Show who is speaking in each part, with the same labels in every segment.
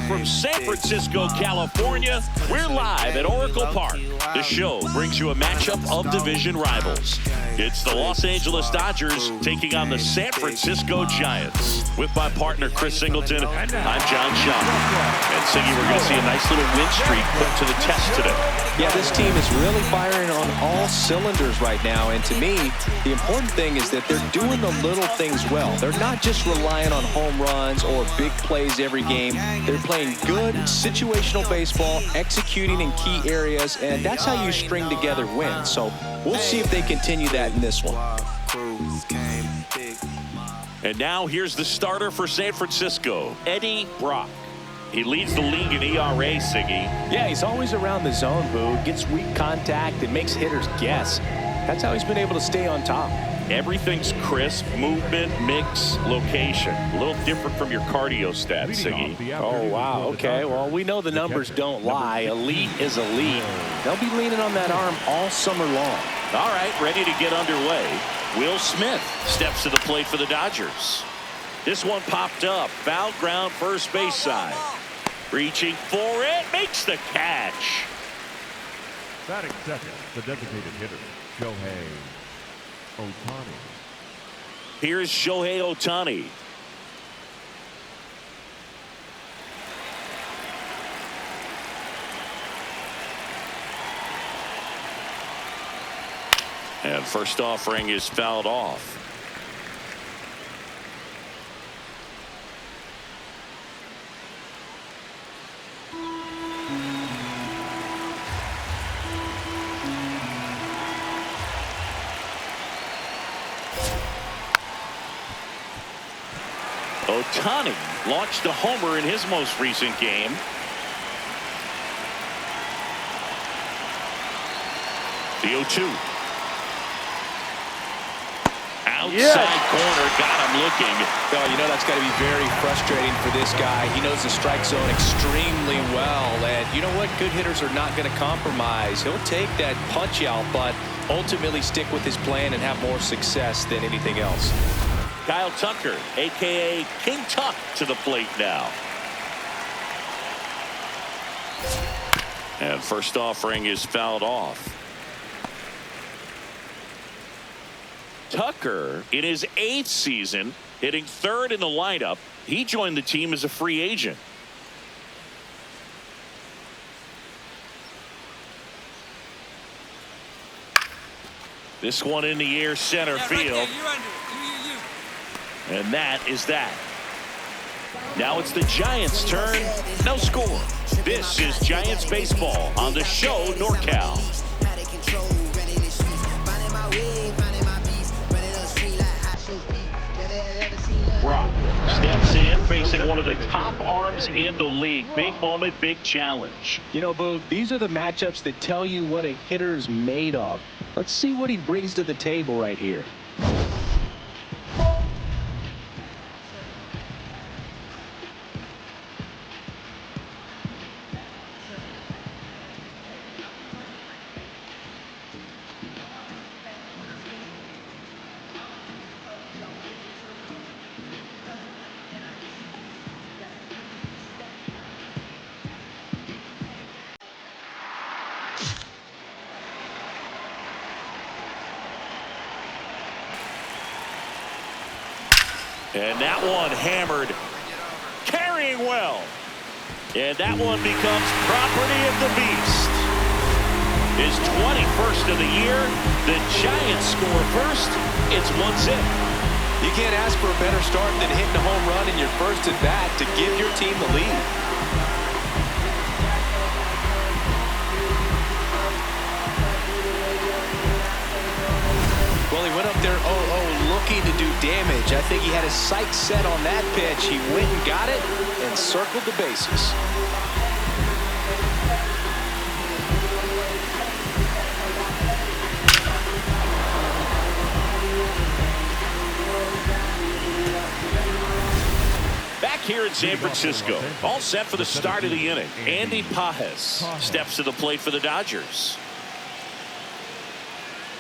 Speaker 1: from San Francisco, California, we're live at Oracle Park. The show brings you a matchup of division rivals. It's the Los Angeles Dodgers taking on the San Francisco Giants. With my partner, Chris Singleton, I'm John Shaw. And Siggy, we're going to see a nice little win streak put to the test today.
Speaker 2: Yeah, this team is really firing on all cylinders right now. And to me, the important thing is that they're doing the little things well. They're not just relying on home runs or big plays every game. They're playing good situational baseball, executing in key areas, and that's how you string together wins. So we'll see if they continue that in this one.
Speaker 1: And now here's the starter for San Francisco, Eddie Brock. He leads the league in ERA, Siggy.
Speaker 2: Yeah, he's always around the zone, Boo. Gets weak contact and makes hitters guess. That's how he's been able to stay on top.
Speaker 1: Everything's crisp, movement, mix, location. A little different from your cardio stats, Siggy.
Speaker 2: Oh, wow. Okay, well, we know the numbers don't lie. Elite is elite. They'll be leaning on that arm all summer long.
Speaker 1: All right, ready to get underway. Will Smith steps to the plate for the Dodgers. This one popped up. Foul ground, first base side. Reaching for it, makes the catch.
Speaker 3: Batting second, the designated hitter, Shohei Ohtani.
Speaker 1: Here's Shohei Ohtani. And first offering is fouled off. Ohtani launched a homer in his most recent game. The 0-2. Outside corner, got him looking.
Speaker 2: Oh, you know that's got to be very frustrating for this guy. He knows the strike zone extremely well. And you know what? Good hitters are not going to compromise. He'll take that punch out, but ultimately stick with his plan and have more success than anything else.
Speaker 1: Kyle Tucker, a.k.a. King Tuck, to the plate now. And first offering is fouled off. Tucker, in his 8th season, hitting 3rd in the lineup. He joined the team as a free agent. This one in the air, center field. And that is that. Now it's the Giants' turn. No score. This is Giants baseball on the show NorCal. Brock steps in, facing one of the top arms in the league. Big moment, big challenge.
Speaker 2: You know, Boo, these are the matchups that tell you what a hitter's made of. Let's see what he brings to the table right here.
Speaker 1: And that one hammered, carrying well. And that one becomes property of the beast. His 21st of the year. The Giants score first. It's 1-0.
Speaker 2: You can't ask for a better start than hitting a home run in your first at bat to give your team the lead. Well, he went up there 0-0 looking to do damage. I think he had his sights set on that pitch. He went and got it and circled the bases.
Speaker 1: Back here in San Francisco, all set for the start of the inning. Andy Pages steps to the plate for the Dodgers.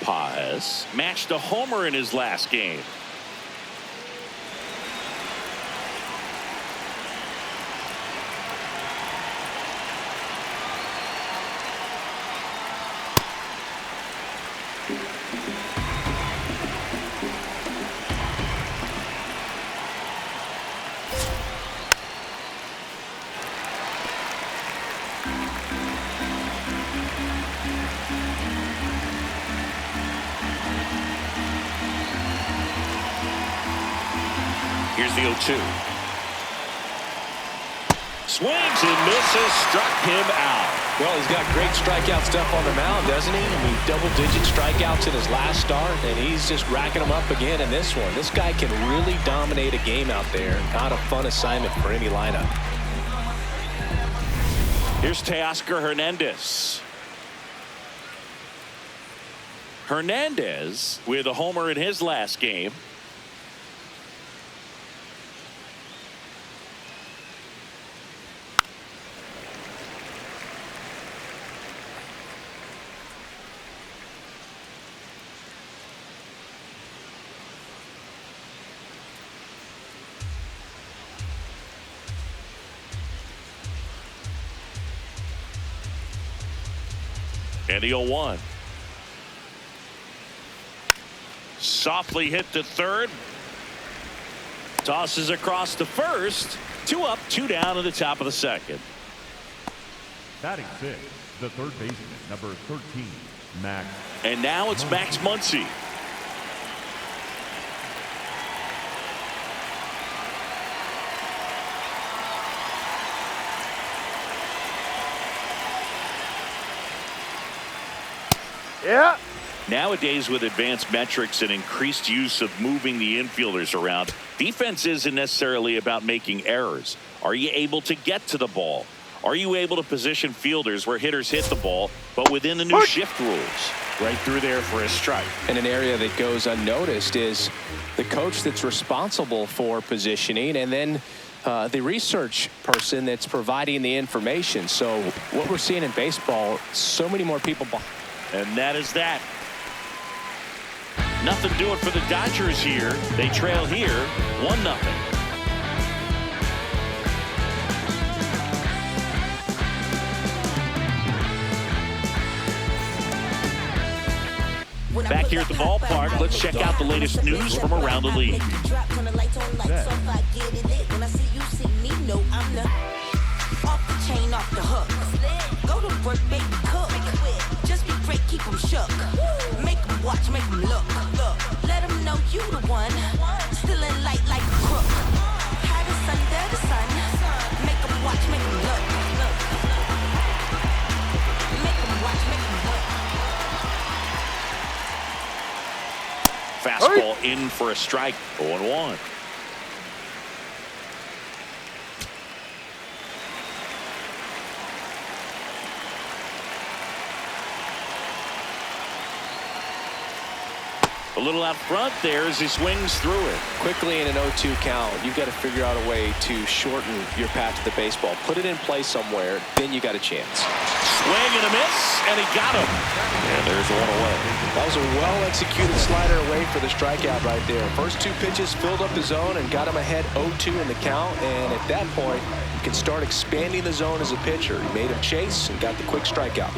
Speaker 1: Pages matched a homer in his last game. Here's the 0-2. Swings and misses, struck him out.
Speaker 2: Well, he's got great strikeout stuff on the mound, doesn't he? I mean, double-digit strikeouts in his last start, and he's just racking them up again in this one. This guy can really dominate a game out there. Not a fun assignment for any lineup.
Speaker 1: Here's Teoscar Hernandez. Hernandez with a homer in his last game. And the 0-1. Softly hit to third. Tosses across to first. 2 up, 2 down in the top of the second.
Speaker 3: Batting 6, the third baseman, number 13, Max.
Speaker 1: And now it's Max Muncy.
Speaker 4: Yeah.
Speaker 1: Nowadays, with advanced metrics and increased use of moving the infielders around, defense isn't necessarily about making errors. Are you able to get to the ball? Are you able to position fielders where hitters hit the ball, but within the new shift rules? Right through there for a strike.
Speaker 2: And an area that goes unnoticed is the coach that's responsible for positioning, and then the research person that's providing the information. So what we're seeing in baseball, so many more people behind.
Speaker 1: And that is that. Nothing doing for the Dodgers here. They trail here 1-0. Back here at the ballpark, let's check out the latest news from around the league.
Speaker 5: Keep them shook. Make them watch, make them look. Let them know you the one. Still in light like a crook. Hottest under the sun. Make them watch, make them look. Make them watch, make them look.
Speaker 1: Fastball in for a strike. 0-1. A little out front there as he swings through it.
Speaker 2: Quickly in an 0-2 count, you've got to figure out a way to shorten your path to the baseball. Put it in play somewhere, then you got a chance.
Speaker 1: Swing and a miss, and he got him. And there's one away.
Speaker 2: That was a well-executed slider away for the strikeout right there. First 2 pitches filled up the zone and got him ahead 0-2 in the count. And at that point, you can start expanding the zone as a pitcher. He made him chase and got the quick strikeout.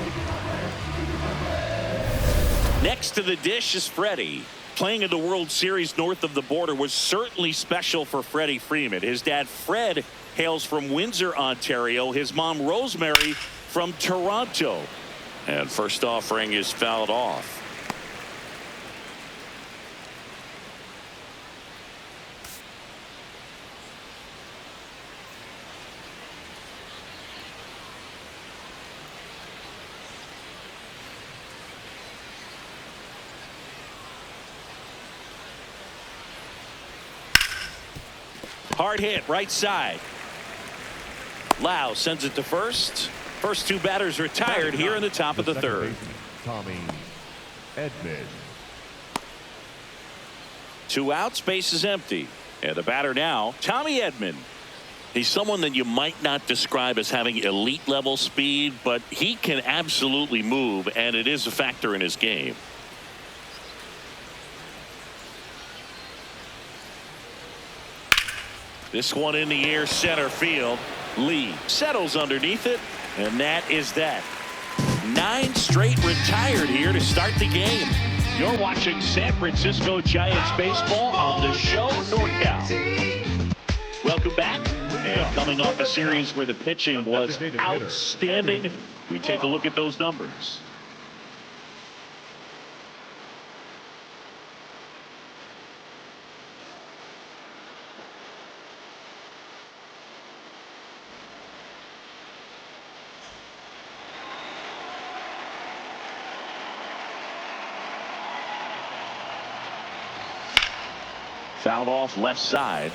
Speaker 1: Next to the dish is Freddie. Playing in the World Series north of the border was certainly special for Freddie Freeman. His dad, Fred, hails from Windsor, Ontario. His mom, Rosemary, from Toronto. And first offering is fouled off. Hard hit, right side. Lau sends it to first. First 2 batters retired here in the top of the third.
Speaker 3: Tommy Edman.
Speaker 1: 2 outs, base is empty. And the batter now, Tommy Edman. He's someone that you might not describe as having elite level speed, but he can absolutely move, and it is a factor in his game. This one in the air, center field. Lee settles underneath it, and that is that. 9 straight retired here to start the game. You're watching San Francisco Giants baseball on the show NorCal. Welcome back. And coming off a series where the pitching was outstanding, we take a look at those numbers. Fouled off left side.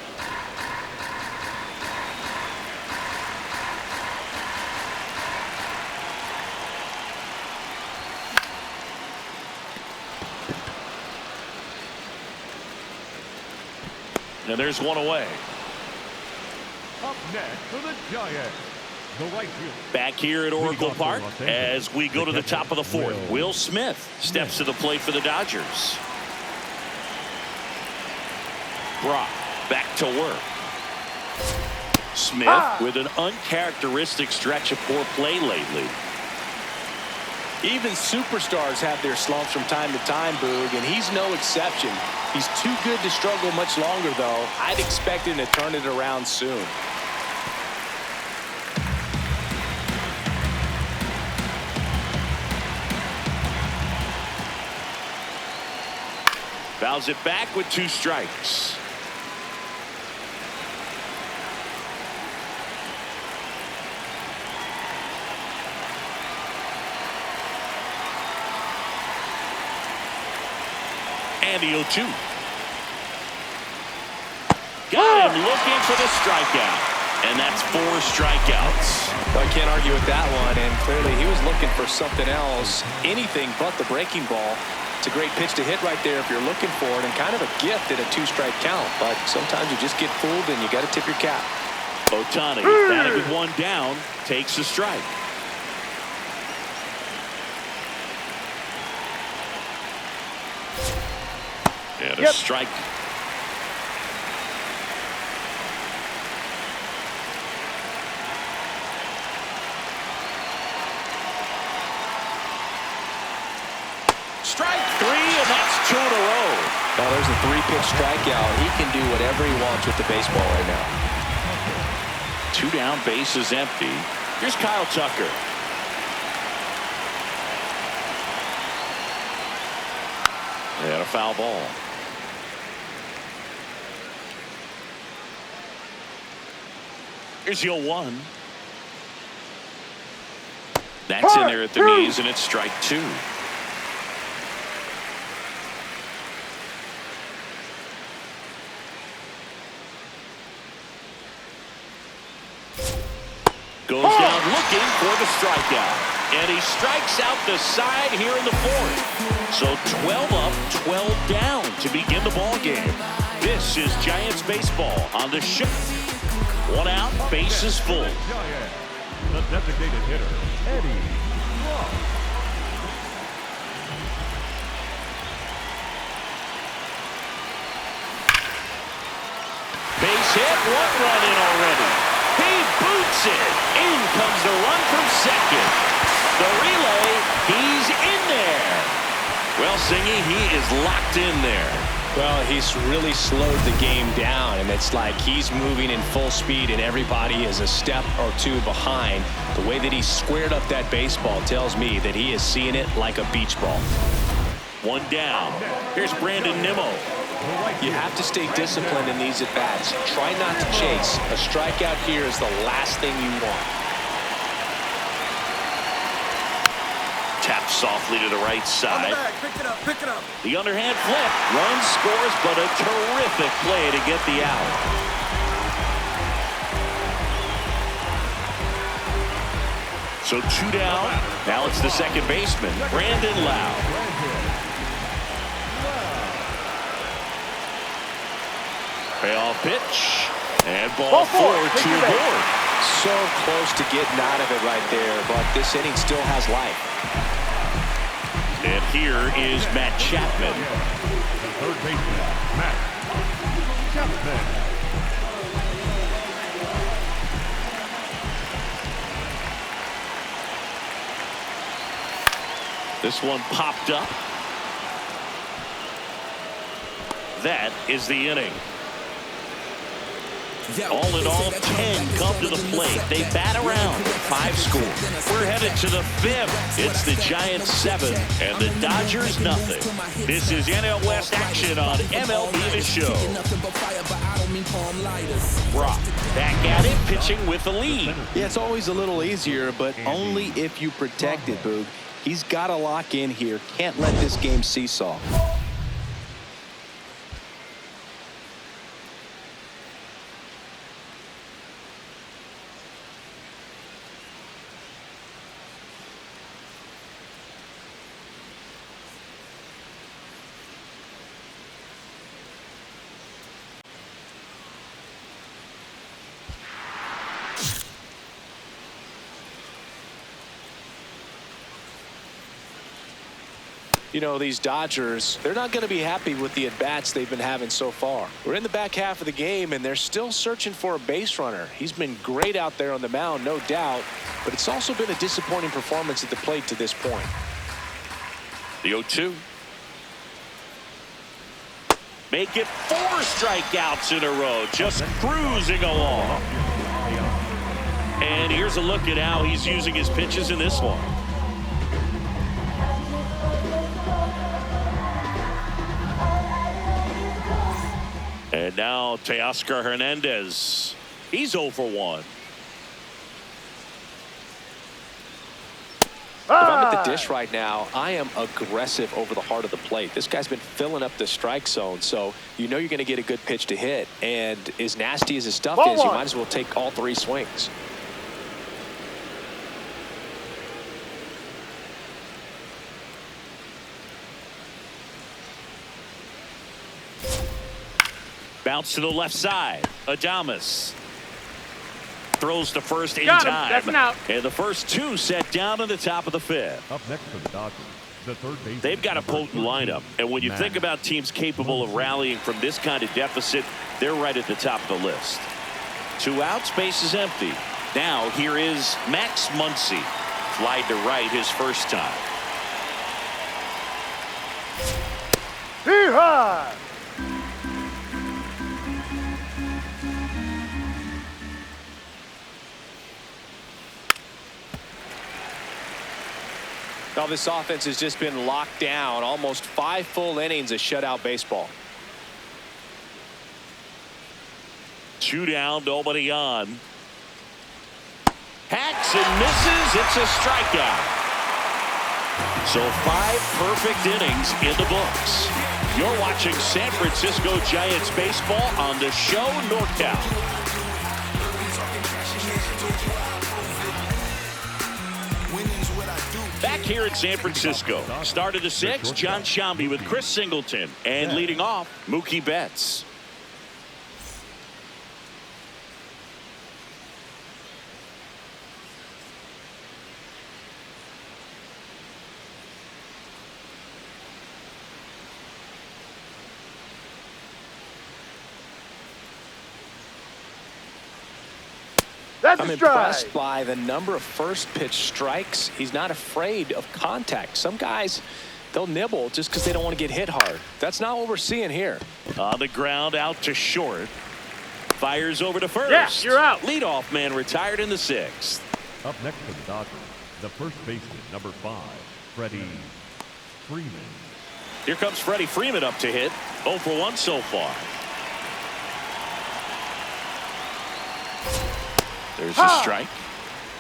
Speaker 1: And there's one away.
Speaker 3: Up next for the Giants, the right fielder.
Speaker 1: Back here at Oracle Park as we go to the top of the fourth. Will Smith steps to the plate for the Dodgers. Brock back to work. Smith with an uncharacteristic stretch of poor play lately.
Speaker 2: Even superstars have their slumps from time to time, Boog, and he's no exception. He's too good to struggle much longer, though. I'd expect him to turn it around soon.
Speaker 1: Fouls it back with 2 strikes. And the 0-2. Got him looking for the strikeout. And that's 4 strikeouts.
Speaker 2: I can't argue with that one, and clearly he was looking for something else. Anything but the breaking ball. It's a great pitch to hit right there if you're looking for it, and kind of a gift at a 2-strike count. But sometimes you just get fooled, and you got to tip your cap.
Speaker 1: Ohtani, batting with 1 down, takes a strike. And a strike. Strike 3, and that's 2 in a row.
Speaker 2: Now there's a 3-pitch strikeout. He can do whatever he wants with the baseball right now.
Speaker 1: 2 down, base is empty. Here's Kyle Tucker. And a foul ball. Here's the 0-1. That's in there at the knees, and it's strike 2. Goes down looking for the strikeout. And he strikes out the side here in the 4th. So 12 up, 12 down to begin the ball game. This is Giants baseball on the show. 1 out, base is full.
Speaker 3: Giants, the designated hitter, Eddie.
Speaker 1: Base hit, 1 run in already. He boots it. In comes the run from second. The relay, he's in there. Well, Singy, he is locked in there.
Speaker 2: Well, he's really slowed the game down, and it's like he's moving in full speed, and everybody is a step or 2 behind. The way that he squared up that baseball tells me that he is seeing it like a beach ball.
Speaker 1: 1 down. Here's Brandon Nimmo.
Speaker 2: You have to stay disciplined in these at-bats. Try not to chase. A strikeout here is the last thing you want.
Speaker 1: Taps softly to the right side.
Speaker 4: Pick it up, pick it up.
Speaker 1: The underhand flip. Run scores, but a terrific play to get the out. So 2 down. Now it's the second baseman, Brandon Lau. Payoff pitch. And ball 4 to board.
Speaker 2: So close to getting out of it right there, but this inning still has life.
Speaker 1: And here is Matt Chapman.
Speaker 3: The third baseman, Matt Chapman.
Speaker 1: This one popped up. That is the inning. All in all, 10 come to the plate. They bat around, 5 score. We're headed to the 5th. It's the Giants 7 and the Dodgers nothing. This is NL West action on MLB The Show. Brock back at it, pitching with the lead.
Speaker 2: Yeah, it's always a little easier, but only if you protect it, Boog. He's got to lock in here. Can't let this game seesaw. You know, these Dodgers, they're not going to be happy with the at-bats they've been having so far. We're in the back half of the game, and they're still searching for a base runner. He's been great out there on the mound, no doubt, but it's also been a disappointing performance at the plate to this point.
Speaker 1: The 0-2. Make it 4 strikeouts in a row, just cruising along. And here's a look at how he's using his pitches in this one. And now Teoscar Hernandez. He's 0 for 1.
Speaker 2: If I'm at the dish right now, I am aggressive over the heart of the plate. This guy's been filling up the strike zone, so you know you're going to get a good pitch to hit. And as nasty as his stuff is, you might as well take all 3 swings.
Speaker 1: Bounce to the left side. Adames throws to first in time.
Speaker 4: That's an out.
Speaker 1: And the first 2 set down in the top of the 5th.
Speaker 3: Up next for the Dodgers, the third baseman.
Speaker 1: They've got a potent lineup. And when you think about teams capable of rallying from this kind of deficit, they're right at the top of the list. 2 outs, base is empty. Now here is Max Muncy. Flied to right his first time.
Speaker 4: Hee-haw!
Speaker 2: Now this offense has just been locked down. Almost 5 full innings of shutout baseball.
Speaker 1: 2 down, nobody on. Hacks and misses. It's a strikeout. So 5 perfect innings in the books. You're watching San Francisco Giants baseball on the show NorCal. Back here in San Francisco, start of the 6th, John Shambi with Chris Singleton, and leading off, Mookie Betts.
Speaker 2: I'm impressed by the number of first-pitch strikes. He's not afraid of contact. Some guys, they'll nibble just because they don't want to get hit hard. That's not what we're seeing here.
Speaker 1: On the ground, out to short. Fires over to first.
Speaker 4: Yeah, you're out.
Speaker 1: Leadoff man retired in the 6th.
Speaker 3: Up next for the Dodgers, the first baseman, number 5, Freddie Freeman.
Speaker 1: Here comes Freddie Freeman up to hit. 0 for 1 so far. There's a strike.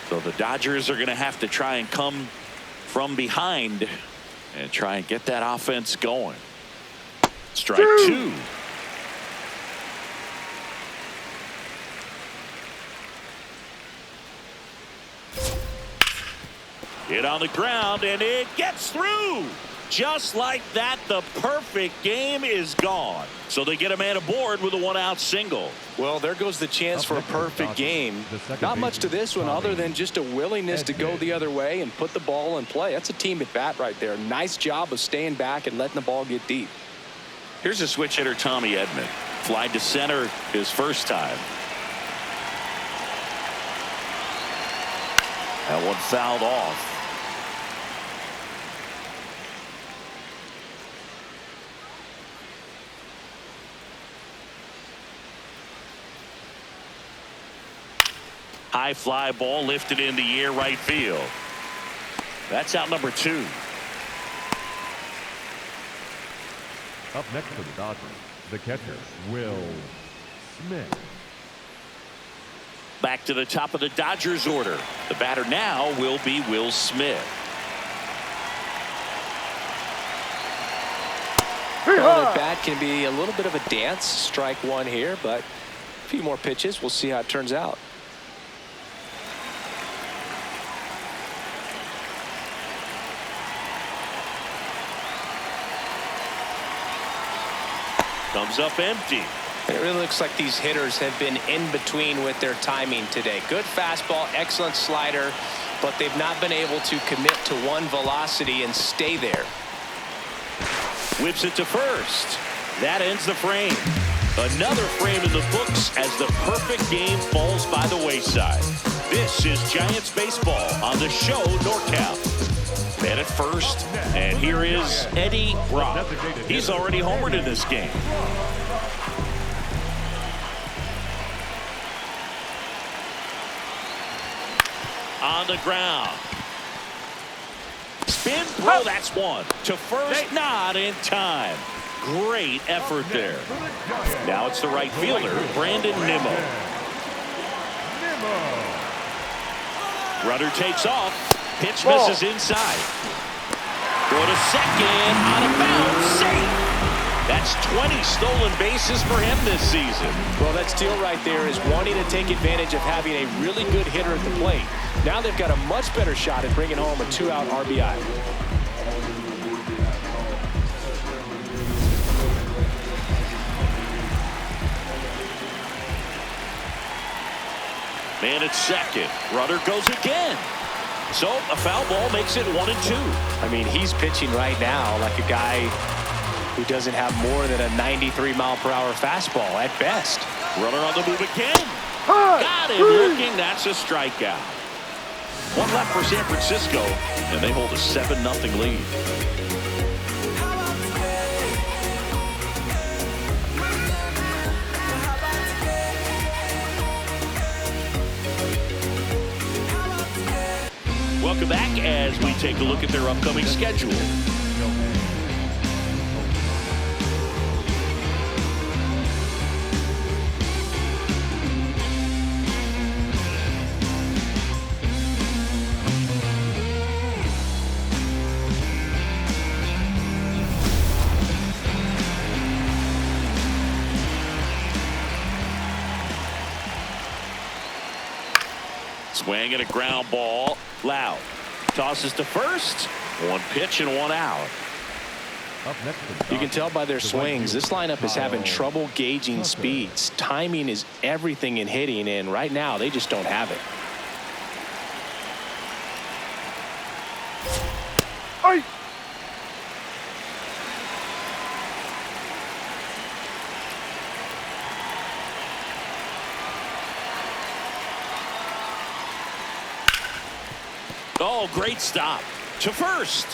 Speaker 1: So the Dodgers are going to have to try and come from behind and try and get that offense going. Strike 2. Hit on the ground, and it gets through. Just like that, the perfect game is gone. So they get a man aboard with a 1-out single.
Speaker 2: Well, there goes the chance for a perfect game. Not much to this one other than just a willingness to go the other way and put the ball in play. That's a team at bat right there. Nice job of staying back and letting the ball get deep.
Speaker 1: Here's a switch hitter, Tommy Edman. Fly to center his first time. That one fouled off. High fly ball lifted in the air right field. That's out number 2.
Speaker 3: Up next for the Dodgers, the catcher, Will Smith.
Speaker 1: Back to the top of the Dodgers order. The batter now will be Will Smith.
Speaker 2: Well, the bat can be a little bit of a dance. Strike 1 here, but a few more pitches. We'll see how it turns out.
Speaker 1: Comes up empty.
Speaker 2: It really looks like these hitters have been in between with their timing today. Good fastball, excellent slider, but they've not been able to commit to one velocity and stay there.
Speaker 1: Whips it to first. That ends the frame. Another frame in the books as the perfect game falls by the wayside. This is Giants baseball on the show NorCal. Man at first, and here is Eddie Brock. He's already homered in this game. On the ground. Spin throw, that's one. To first, not in time. Great effort there. Now it's the right fielder, Brandon Nimmo. Runner takes off. Pitch misses inside. Throw to second. Out of bounds. Safe. That's 20 stolen bases for him this season.
Speaker 2: Well, that steal right there is wanting to take advantage of having a really good hitter at the plate. Now they've got a much better shot at bringing home a 2-out RBI.
Speaker 1: Man at second. Runner goes again. So a foul ball makes it 1-2.
Speaker 2: I mean, he's pitching right now like a guy who doesn't have more than a 93-mile-per-hour fastball at best.
Speaker 1: Runner on the move again. Got him looking. That's a strikeout. One left for San Francisco, and they hold a 7-0 lead. Welcome back as we take a look at their upcoming schedule. Swing and a ground ball. Loud. Tosses to first. 1 pitch and 1 out.
Speaker 2: You can tell by their swings, this lineup is having trouble gauging speeds. Timing is everything in hitting, and right now they just don't have it.
Speaker 1: Oh, great stop. To first.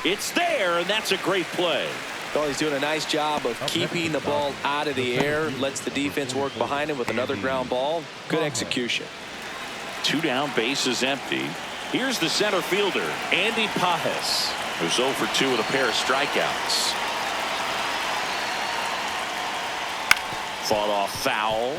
Speaker 1: It's there, and that's a great play.
Speaker 2: Well, he's doing a nice job of keeping the ball out of the air. Lets the defense work behind him with another ground ball. Good execution.
Speaker 1: 2 down, bases empty. Here's the center fielder, Andy Pajes, who's 0 for 2 with a pair of strikeouts. Fought off foul.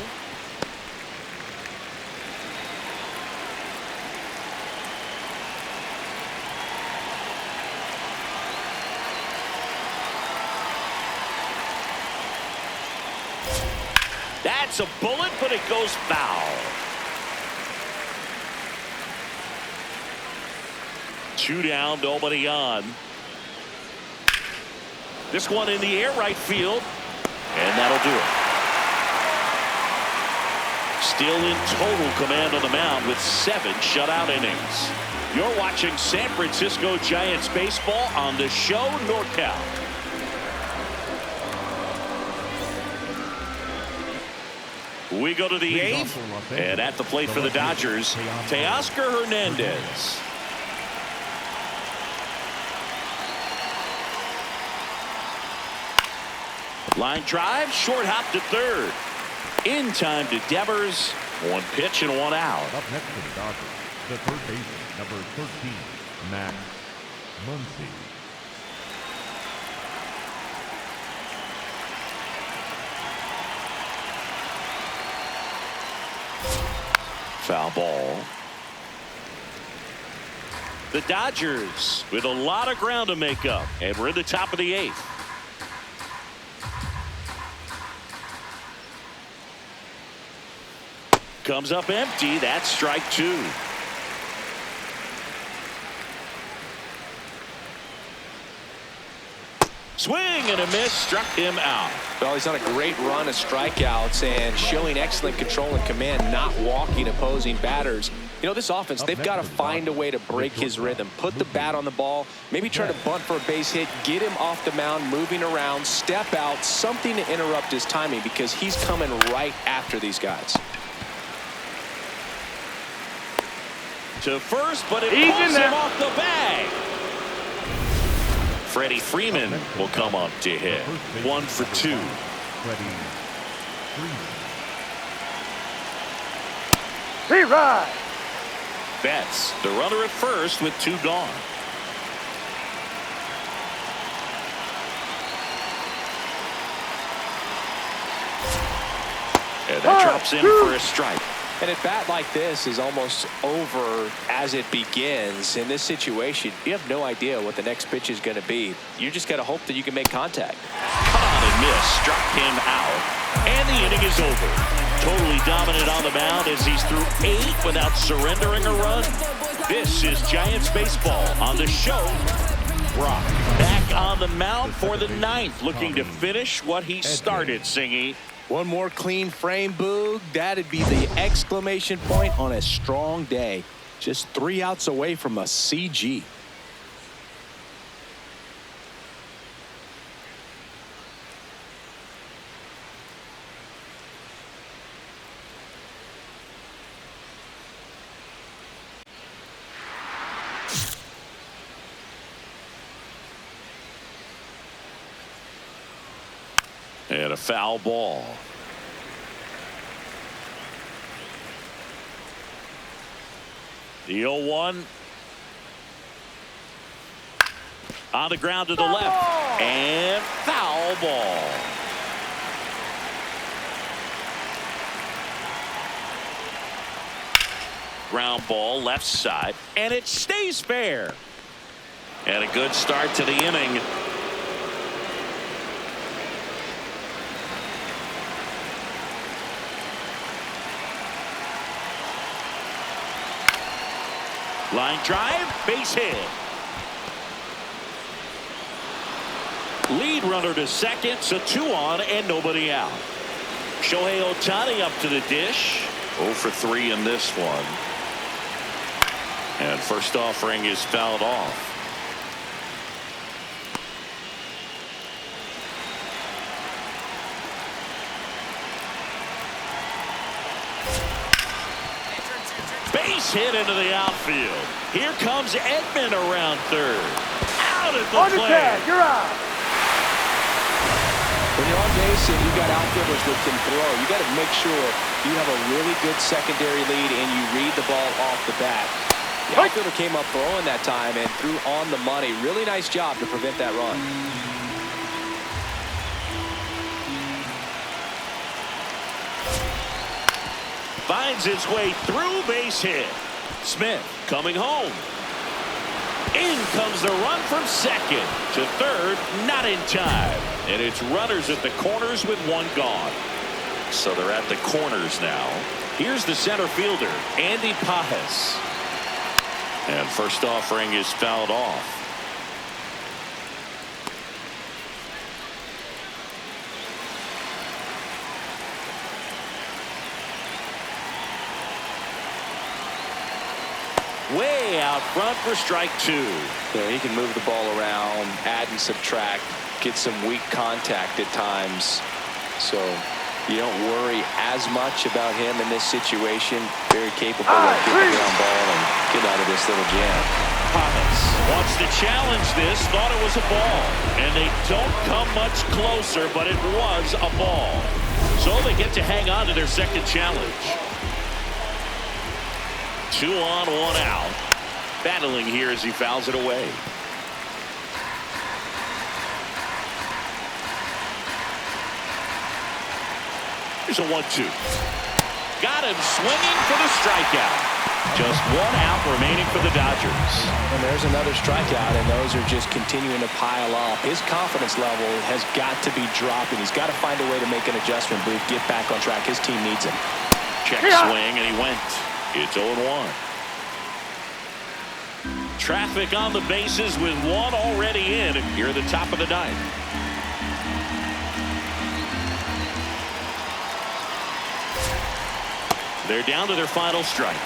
Speaker 1: That's a bullet, but it goes foul. 2 down, nobody on. This one in the air, right field, and that'll do it. Still in total command on the mound with 7 shutout innings. You're watching San Francisco Giants baseball on the show NorCal. We go to the 8th, and at the plate for the Dodgers, Teoscar Hernandez. Line drive, short hop to third. In time to Devers. 1 pitch and 1 out.
Speaker 3: Up next for the Dodgers, the third baseman, number 13, Max Muncy.
Speaker 1: Foul ball. The Dodgers with a lot of ground to make up, and we're in the top of the 8th. Comes up empty. That's strike 2. Swing and a miss, struck him out.
Speaker 2: Well, he's on a great run of strikeouts and showing excellent control and command, not walking opposing batters. You know, this offense, they've got to find a way to break his rhythm, put the bat on the ball, maybe try to bunt for a base hit, get him off the mound, moving around, step out, something to interrupt his timing because he's coming right after these guys.
Speaker 1: To first, but it pulls him off the bag. Freddie Freeman will come up to hit. 1 for 2.
Speaker 4: Right.
Speaker 1: Betts, the runner at first with 2 gone. And that drops in for a strike.
Speaker 2: And a bat like this is almost over as it begins. In this situation, you have no idea what the next pitch is going to be. You just got to hope that you can make contact.
Speaker 1: Cut on and miss, struck him out. And the inning is over. Totally dominant on the mound as he's through 8 without surrendering a run. This is Giants baseball on the show. Brock back on the mound for the 9th, looking to finish what he started, Singy.
Speaker 2: One more clean frame, Boog. That'd be the exclamation point on a strong day. Just 3 outs away from a CG.
Speaker 1: And a foul ball. The 0-1. On the ground to the left. And foul ball. Ground ball left side. And it stays fair. And a good start to the inning. Line drive, base hit. Lead runner to second, so 2 on and nobody out. Shohei Ohtani up to the dish. 0 for 3 in this one. And first offering is fouled off. Base hit into the outfield. Here comes Edman around third. Out at the plate.
Speaker 4: Tag, you're out.
Speaker 2: When you're on base and you've got outfielders that can throw, you got to make sure you have a really good secondary lead and you read the ball off the bat. The outfielder came up throwing that time and threw on the money. Really nice job to prevent that run.
Speaker 1: Finds its way through, base hit. Smith coming home. In comes the run from second to third, not in time. And it's runners at the corners with 1 gone. So they're at the corners now. Here's the center fielder, Andy Pajes. And first offering is fouled off. Way out front for strike 2.
Speaker 2: Yeah, he can move the ball around, add and subtract, get some weak contact at times. So you don't worry as much about him in this situation. Very capable of getting the ground ball and get out of this little jam.
Speaker 1: Pajes wants to challenge this, thought it was a ball. And they don't come much closer, but it was a ball. So they get to hang on to their second challenge. 2 on, 1 out. Battling here as he fouls it away. Here's a 1-2. Got him swinging for the strikeout. Just 1 out remaining for the Dodgers.
Speaker 2: And there's another strikeout, and those are just continuing to pile up. His confidence level has got to be dropping. He's got to find a way to make an adjustment, Booth, get back on track. His team needs him.
Speaker 1: Check swing, and he went. It's 0-1. Traffic on the bases with 1 already in here at the top of the 9th. They're down to their final strike.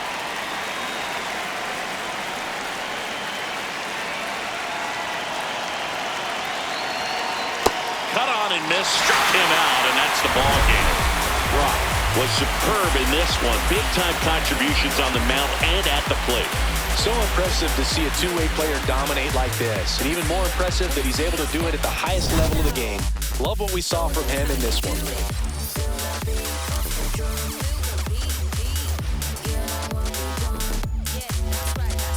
Speaker 1: Cut on and missed, struck him out, and that's the ball game. Brock was superb in this one. Big-time contributions on the mound and at the plate.
Speaker 2: So impressive to see a two-way player dominate like this. And even more impressive that he's able to do it at the highest level of the game. Love what we saw from him in this one.